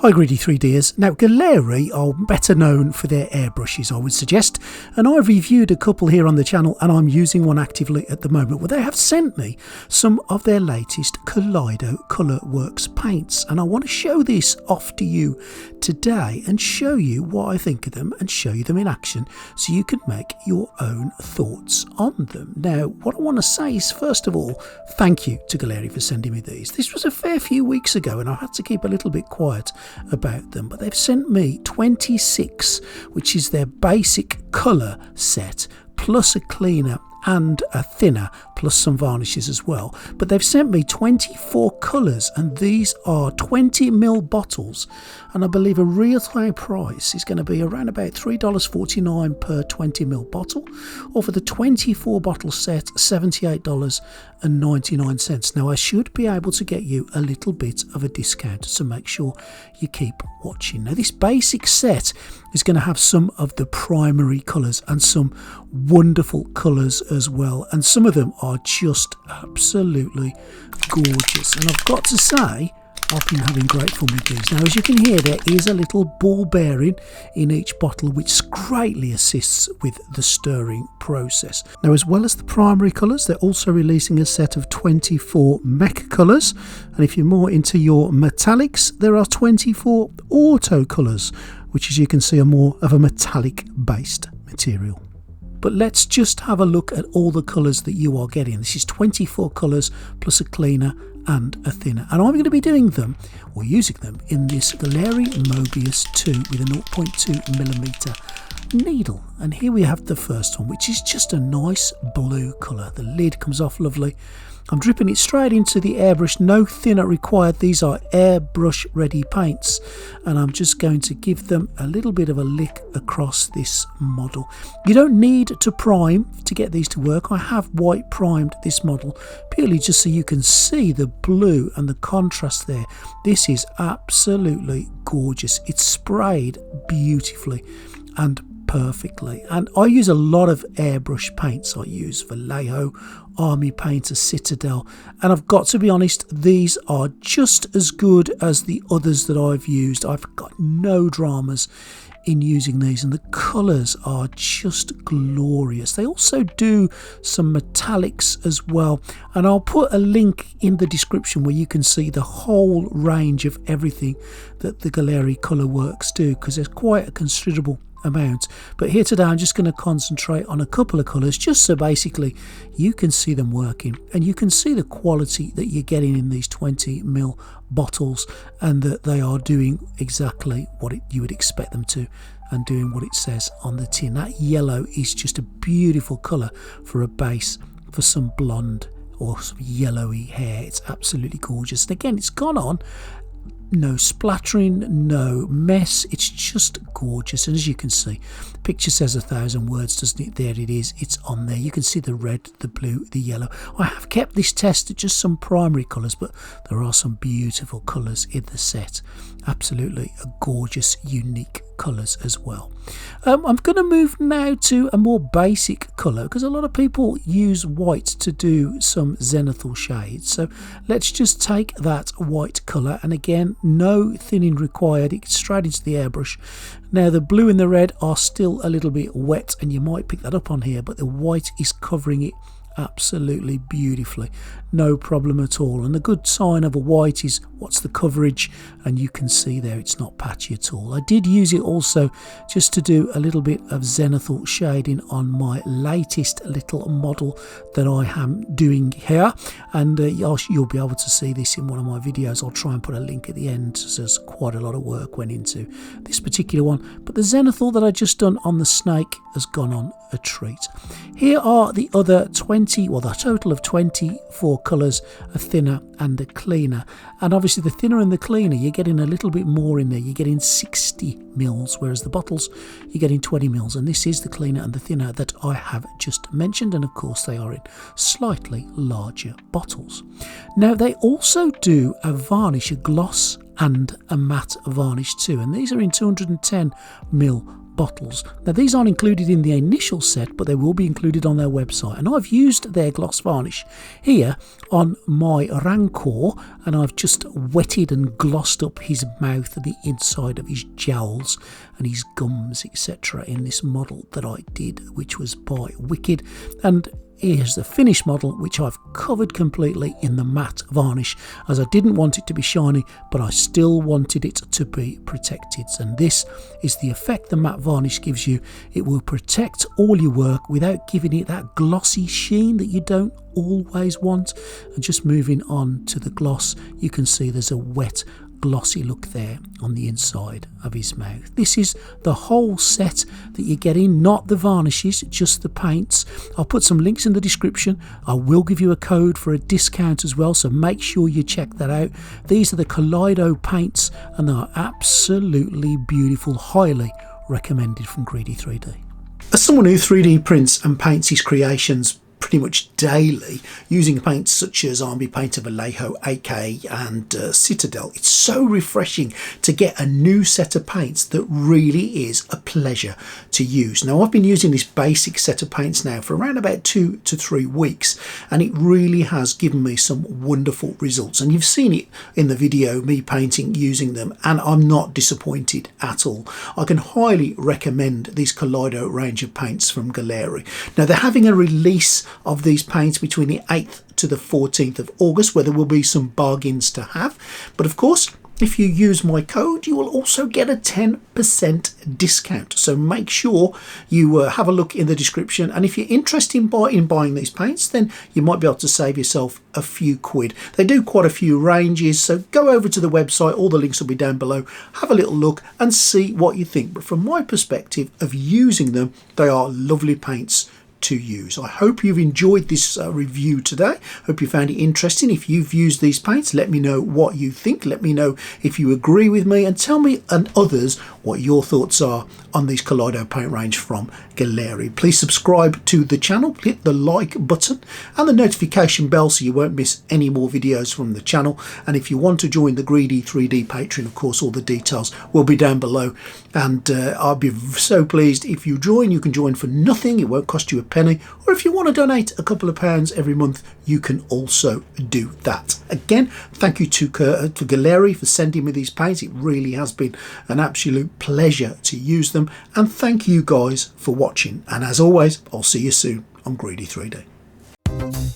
Hi Greedy 3Ders. Now Gaahleri are better known for their airbrushes, I would suggest, and I've reviewed a couple here on the channel and I'm using one actively at the moment. Well, they have sent me some of their latest Kaleido ColorWorks paints, and I want to show this off to you today and show you what I think of them and show you them in action so you can make your own thoughts on them. Now, what I want to say is, first of all, thank you to Gaahleri for sending me these. This was a fair few weeks ago and I had to keep a little bit quiet about them, but they've sent me 26, which is their basic colour set, plus a cleaner and a thinner, plus some varnishes as well. But they've sent me 24 colours, and these are 20ml bottles, and I believe a retail price is going to be around about $3.49 per 20ml bottle, or for the 24 bottle set, $78.99. Now I should be able to get you a little bit of a discount, so make sure you keep watching. Now this basic set is going to have some of the primary colours and some wonderful colours as well, and some of them are just absolutely gorgeous, and I've got to say I've been having great fun with these. Now, as you can hear, there is a little ball bearing in each bottle which greatly assists with the stirring process. Now, as well as the primary colours, they're also releasing a set of 24 mech colours, and if you're more into your metallics, there are 24 auto colours, which, as you can see, are more of a metallic based material. But let's just have a look at all the colours that you are getting. This is 24 colours plus a cleaner and a thinner, and I'm going to be doing them or using them in this Gaahleri Mobius 2 with a 0.2mm needle. And here we have the first one, which is just a nice blue colour. The lid comes off lovely. I'm dripping it straight into the airbrush, no thinner required. These are airbrush ready paints, and I'm just going to give them a little bit of a lick across this model. You don't need to prime to get these to work. I have white primed this model purely just so you can see the blue and the contrast there. This is absolutely gorgeous. It's sprayed beautifully and perfectly, and I use a lot of airbrush paints. I use Vallejo, Army Painter, Citadel, and I've got to be honest, these are just as good as the others that I've used. I've got no dramas in using these, and the colours are just glorious. They also do some metallics as well, and I'll put a link in the description where you can see the whole range of everything that the Gaahleri ColorWorks do, because there's quite a considerable amount. But here today I'm just going to concentrate on a couple of colours, just so basically you can see them working and you can see the quality that you're getting in these 20ml bottles, and that they are doing exactly what you would expect them to and doing what it says on the tin. That yellow is just a beautiful colour for a base for some blonde or some yellowy hair. It's absolutely gorgeous, and again, it's gone on. No splattering, no mess, it's just gorgeous. And as you can see, the picture says 1,000 words, doesn't it? There it is, it's on there. You can see the red, the blue, the yellow. I have kept this test at just some primary colours, but there are some beautiful colours in the set. Absolutely a gorgeous, unique colours as well. I'm going to move now to a more basic colour, because a lot of people use white to do some zenithal shades. So let's just take that white colour, and again, no thinning required. It's straight into the airbrush. Now the blue and the red are still a little bit wet, and you might pick that up on here, but the white is covering it absolutely beautifully, no problem at all. And the good sign of a white is what's the coverage, and you can see there it's not patchy at all. I did use it also just to do a little bit of zenithal shading on my latest little model that I am doing here, and you'll be able to see this in one of my videos. I'll try and put a link at the end, so there's quite a lot of work went into this particular one, but the zenithal that I just done on the snake has gone on a treat. Here are the other 20, well, the total of 24 colours, a thinner and a cleaner. And obviously the thinner and the cleaner, you're getting a little bit more in there. You're getting 60ml, whereas the bottles, you're getting 20ml. And this is the cleaner and the thinner that I have just mentioned. And of course they are in slightly larger bottles. Now they also do a varnish, a gloss and a matte varnish too. And these are in 210ml bottles. Now these aren't included in the initial set, but they will be included on their website, and I've used their gloss varnish here on my Rancor, and I've just wetted and glossed up his mouth and the inside of his jowls and his gums, etc. in this model that I did, which was by Wicked. And here's the finished model, which I've covered completely in the matte varnish, as I didn't want it to be shiny, but I still wanted it to be protected. And this is the effect the matte varnish gives you. It will protect all your work without giving it that glossy sheen that you don't always want. And just moving on to the gloss, you can see there's a wet glossy look there on the inside of his mouth. This is the whole set that you're getting, not the varnishes, just the paints. I'll put some links in the description. I will give you a code for a discount as well, so make sure you check that out. These are the Kaleido paints, and they are absolutely beautiful. Highly recommended from Greedy 3D. As someone who 3D prints and paints his creations pretty much daily using paints such as Army Painter Vallejo, AK and Citadel, it's so refreshing to get a new set of paints that really is a pleasure to use. Now I've been using this basic set of paints now for around about 2 to 3 weeks, and it really has given me some wonderful results, and you've seen it in the video, me painting using them, and I'm not disappointed at all. I can highly recommend these Kaleido range of paints from Gaahleri. Now they're having a release of these paints between the 8th to the 14th of August, where there will be some bargains to have. But of course, if you use my code, you will also get a 10% discount. So make sure you have a look in the description. And if you're interested in buying these paints, then you might be able to save yourself a few quid. They do quite a few ranges, so go over to the website. All the links will be down below. Have a little look and see what you think. But from my perspective of using them, they are lovely paints to use. I hope you've enjoyed this review today. Hope you found it interesting. If you've used these paints, let me know what you think. Let me know if you agree with me, and tell me and others what your thoughts are on these Kaleido paint range from Gaahleri. Please subscribe to the channel, hit the like button and the notification bell so you won't miss any more videos from the channel. And if you want to join the Greedy 3D Patreon, of course all the details will be down below, and I'll be so pleased if you join. You can join for nothing, it won't cost you a penny, or if you want to donate a couple of pounds every month, you can also do that. Again, thank you to Gaahleri for sending me these paints. It really has been an absolute pleasure to use them, and thank you guys for watching, and as always, I'll see you soon on Greedy 3D.